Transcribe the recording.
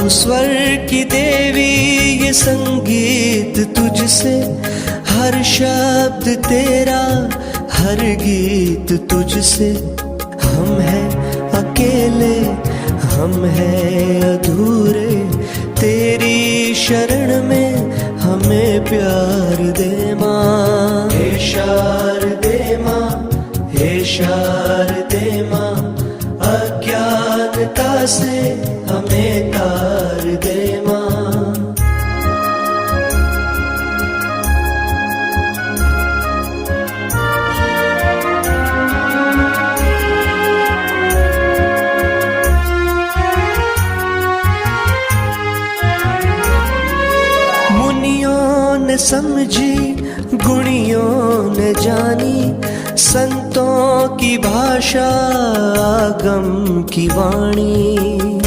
तू स्वर की देवी, ये संगीत तुझसे, हर शब्द तेरा, हर गीत तुझसे। हम हैं अकेले, हम हैं अधूरे, तेरी शरण में हमें प्यार दे माँ। हे शारदे माँ, हे शारदे माँ, अज्ञानता से हमें तार दे माँ। मुनियों ने समझी, गुणियों ने जानी, संतों की भाषा, आगम की वाणी।